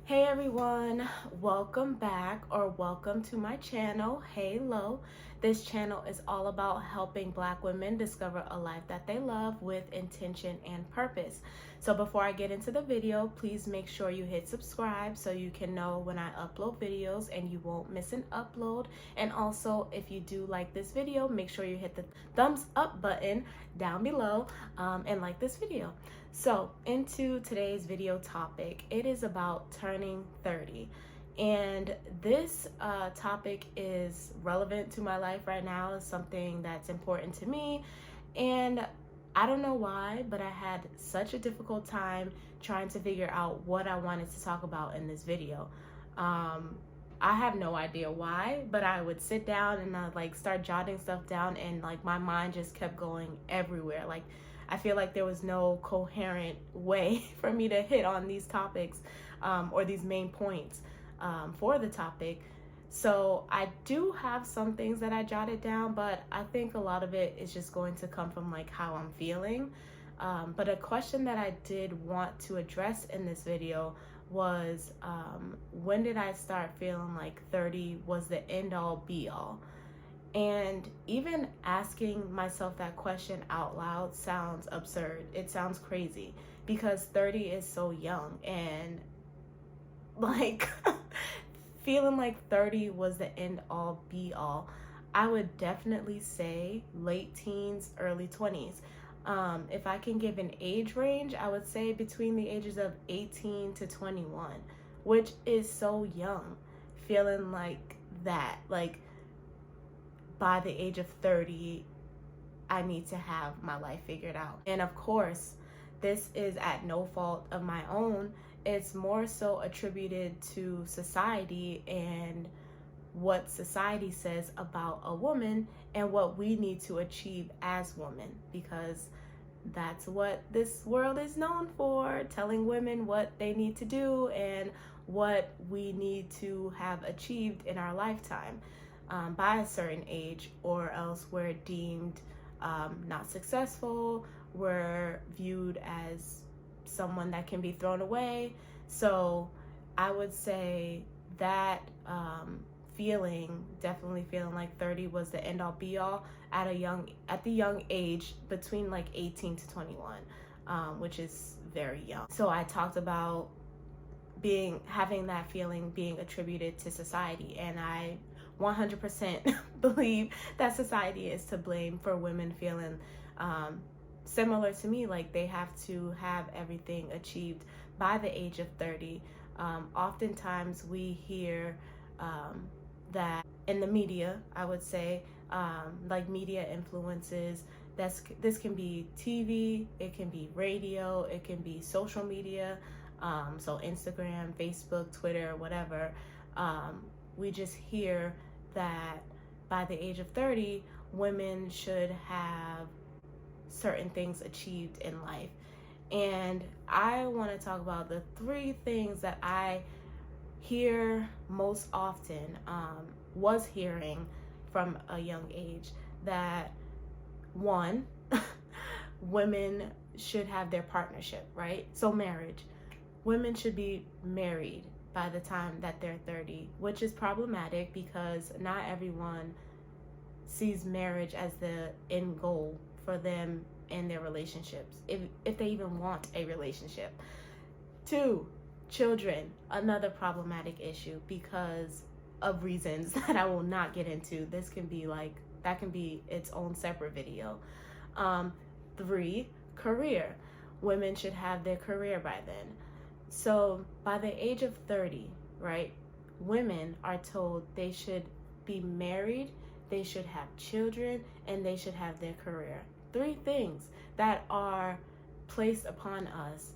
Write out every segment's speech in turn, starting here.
Hey everyone, welcome back or welcome to my channel, Halo. This channel is all about helping Black women discover a life that they love with intention and purpose. So before I get into the video, please make sure you hit subscribe so you can know when I upload videos and you won't miss an upload. And also, if you do like this video, make sure you hit the thumbs up button down below and like this video. So into today's video topic, it is about turning 30. And this topic is relevant to my life right now. It's something that's important to me. And I don't know why, but I had such a difficult time trying to figure out what I wanted to talk about in this video. I have no idea why, but I would sit down and I'd start jotting stuff down, and my mind just kept going everywhere. I feel like there was no coherent way for me to hit on these topics or these main points for the topic. So I do have some things that I jotted down, but I think a lot of it is just going to come from how I'm feeling. But a question that I did want to address in this video was when did I start feeling like 30 was the end all be all? And even asking myself that question out loud sounds absurd. It sounds crazy because 30 is so young, and feeling like 30 was the end all be all. I would definitely say late teens, early 20s. If I can give an age range, I would say between the ages of 18 to 21, which is so young. Feeling like that, by the age of 30, I need to have my life figured out. And of course, this is at no fault of my own. It's more so attributed to society and what society says about a woman and what we need to achieve as women, because that's what this world is known for, telling women what they need to do and what we need to have achieved in our lifetime. By a certain age, or else we're deemed not successful, we're viewed as someone that can be thrown away. So I would say that definitely feeling like 30 was the end all be all at the young age, between 18 to 21, which is very young. So I talked about having that feeling being attributed to society, and I 100% believe that society is to blame for women feeling similar to me, like they have to have everything achieved by the age of 30. Oftentimes we hear that in the media, I would say, media influences. This can be TV, it can be radio, it can be social media, so Instagram, Facebook, Twitter, whatever. We just hear that by the age of 30, women should have certain things achieved in life. And I want to talk about the 3 things that I hear most often, was hearing from a young age. That 1, women should have their partnership, right? So marriage. Women should be married by the time that they're 30, which is problematic because not everyone sees marriage as the end goal for them in their relationships, if they even want a relationship. 2, children, another problematic issue because of reasons that I will not get into. This can be that can be its own separate video. 3, career. Women should have their career by then. So by the age of 30, right, women are told they should be married, they should have children, and they should have their career. 3 things that are placed upon us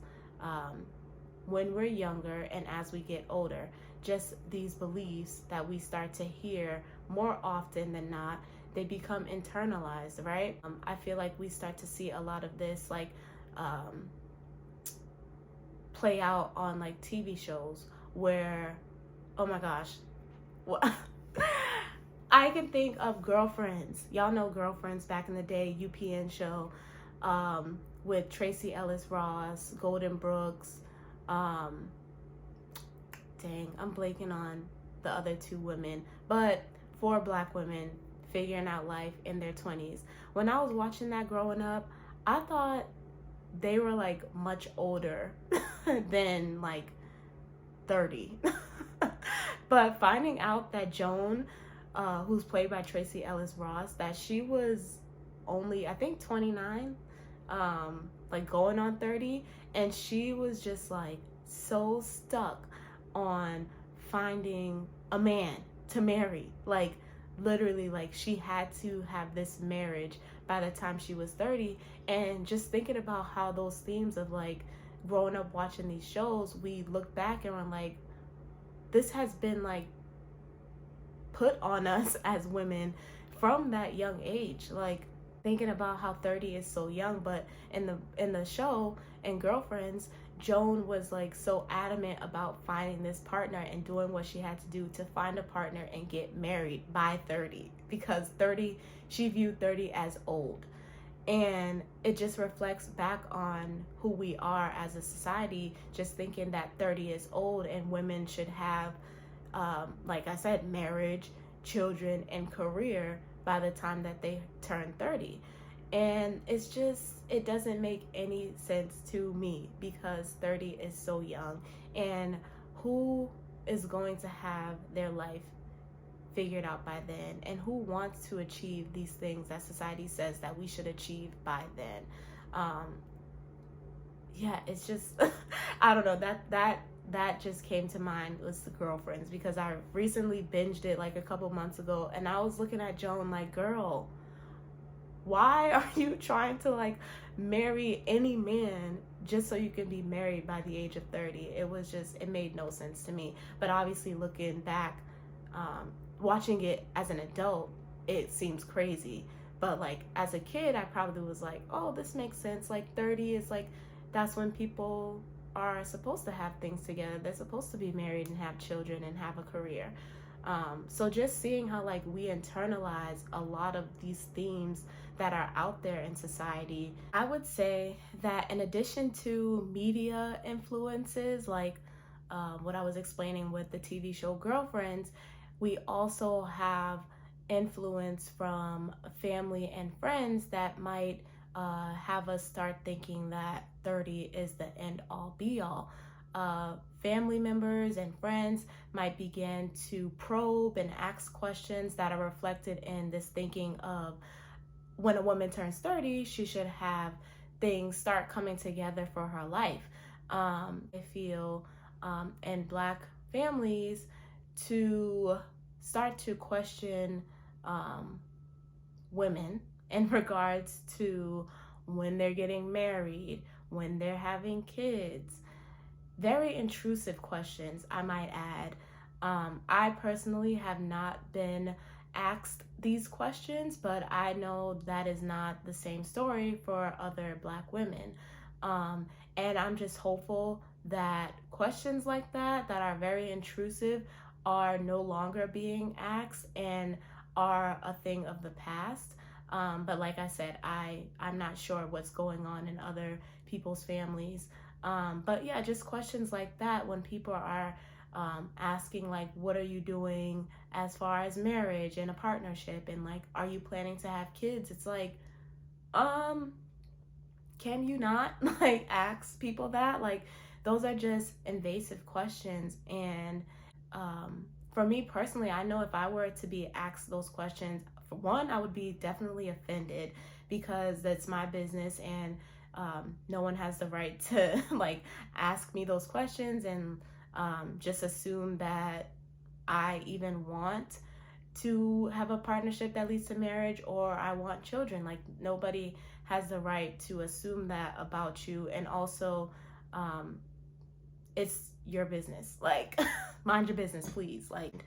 when we're younger and as we get older. Just these beliefs that we start to hear more often than not, they become internalized, right? I feel like we start to see a lot of this play out on TV shows where, oh my gosh, I can think of Girlfriends. Y'all know Girlfriends back in the day, UPN show, with Tracy Ellis Ross, Golden Brooks, dang, I'm blanking on the other two women, but 4 black women figuring out life in their 20s. When I was watching that growing up, I thought they were like much older than like 30. But finding out that Joan, who's played by Tracy Ellis Ross, that she was only, I think, 29, like going on 30, and she was just like so stuck on finding a man to marry. Like, literally, like, she had to have this marriage by the time she was 30. And just thinking about how those themes of like growing up watching these shows, we look back and we're like, this has been like put on us as women from that young age. Like, thinking about how 30 is so young, but in the show in Girlfriends, Joan was like so adamant about finding this partner and doing what she had to do to find a partner and get married by 30, because 30, she viewed 30 as old. And it just reflects back on who we are as a society, just thinking that 30 is old and women should have, like I said, marriage, children, and career by the time that they turn 30. And it's just, it doesn't make any sense to me, because 30 is so young. And who is going to have their life figured out by then, and who wants to achieve these things that society says that we should achieve by then? Yeah, it's just I don't know, that just came to mind was the Girlfriends, because I recently binged it like a couple months ago, and I was looking at Joan like, girl, why are you trying to like marry any man just so you can be married by the age of 30? It was just, it made no sense to me. But obviously, looking back, watching it as an adult, it seems crazy. But like as a kid, I probably was like, oh, this makes sense. Like 30 is like, that's when people are supposed to have things together. They're supposed to be married and have children and have a career. So just seeing how like we internalize a lot of these themes that are out there in society, I would say that in addition to media influences, like what I was explaining with the TV show Girlfriends, we also have influence from family and friends that might have us start thinking that 30 is the end all be all. Family members and friends might begin to probe and ask questions that are reflected in this thinking of, when a woman turns 30, she should have things start coming together for her life. I feel in Black families to start to question women in regards to when they're getting married, when they're having kids. Very intrusive questions, I might add. I personally have not been asked these questions, but I know that is not the same story for other Black women. And I'm just hopeful that questions like that are very intrusive, are no longer being asked and are a thing of the past. But like I said, I'm not sure what's going on in other people's families. But yeah, just questions like that when people are asking like, what are you doing as far as marriage and a partnership, and like, are you planning to have kids? It's like, can you not like ask people that? Like, those are just invasive questions. And for me personally, I know if I were to be asked those questions, for one, I would be definitely offended, because that's my business, and no one has the right to like ask me those questions and just assume that I even want to have a partnership that leads to marriage, or I want children. Like, nobody has the right to assume that about you. And also, it's your business. Like, mind your business, please. Like,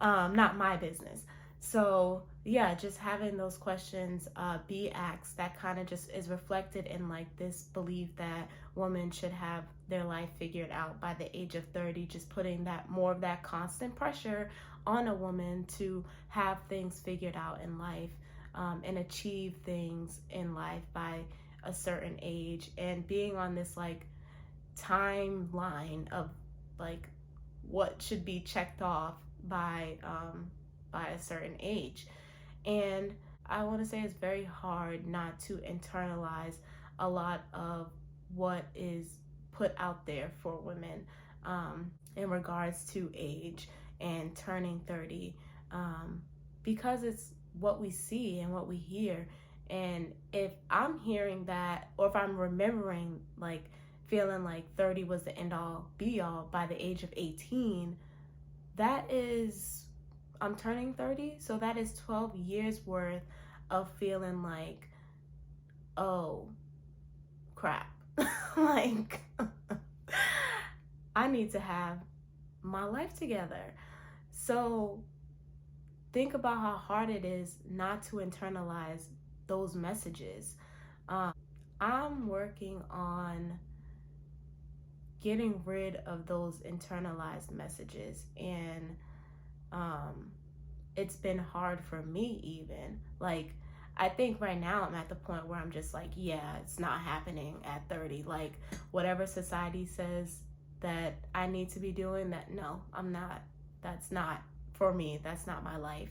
not my business. So yeah, just having those questions be asked, that kind of just is reflected in like this belief that women should have their life figured out by the age of 30, just putting that more of that constant pressure on a woman to have things figured out in life, and achieve things in life by a certain age, and being on this like timeline of like what should be checked off by a certain age. And I want to say it's very hard not to internalize a lot of what is put out there for women in regards to age and turning 30, because it's what we see and what we hear. And if I'm hearing that, or if I'm remembering like feeling like 30 was the end all be all by the age of 18, that is, I'm turning 30, so that is 12 years worth of feeling like, oh crap, like I need to have my life together. So think about how hard it is not to internalize those messages. I'm working on getting rid of those internalized messages, and it's been hard for me even. Like, I think right now I'm at the point where I'm just like, yeah, it's not happening at 30. Like, whatever society says that I need to be doing, that no, I'm not. That's not for me. That's not my life.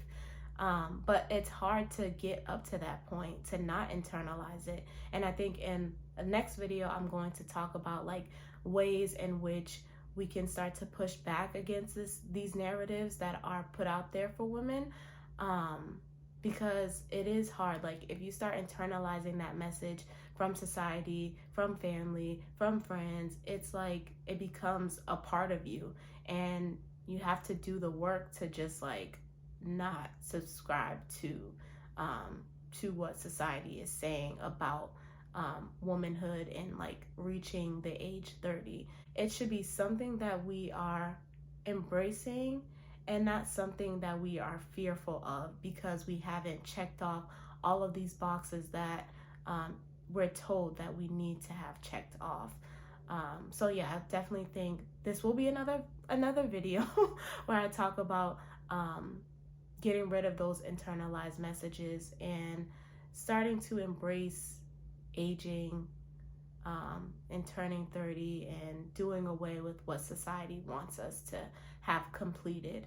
But it's hard to get up to that point, to not internalize it. And I think in the next video, I'm going to talk about like ways in which we can start to push back against these narratives that are put out there for women, because it is hard. Like, if you start internalizing that message from society, from family, from friends, it's like it becomes a part of you, and you have to do the work to just like not subscribe to what society is saying about womanhood and like reaching the age 30. It should be something that we are embracing, and not something that we are fearful of because we haven't checked off all of these boxes that we're told that we need to have checked off. So yeah, I definitely think this will be another video where I talk about getting rid of those internalized messages and starting to embrace aging, and turning 30, and doing away with what society wants us to have completed.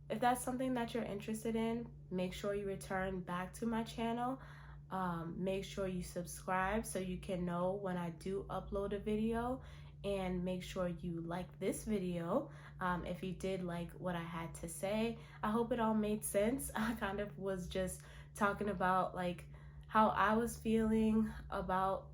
If that's something that you're interested in, make sure you return back to my channel. Make sure you subscribe so you can know when I do upload a video, and make sure you like this video if you did like what I had to say. I hope it all made sense. I kind of was just talking about like how I was feeling about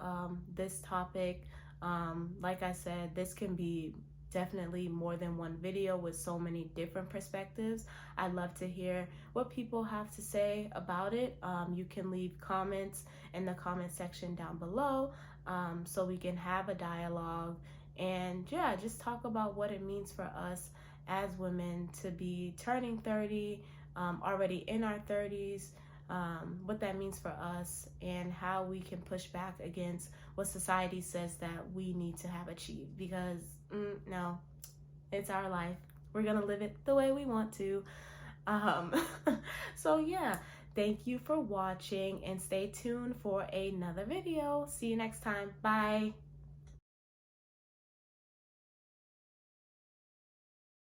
this topic. Like I said, this can be definitely more than one video with so many different perspectives. I'd love to hear what people have to say about it. You can leave comments in the comment section down below, so we can have a dialogue, and yeah, just talk about what it means for us as women to be turning 30, already in our 30s, what that means for us, and how we can push back against what society says that we need to have achieved. Because no, it's our life. We're gonna live it the way we want to. So yeah, thank you for watching, and stay tuned for another video. See you next time. Bye.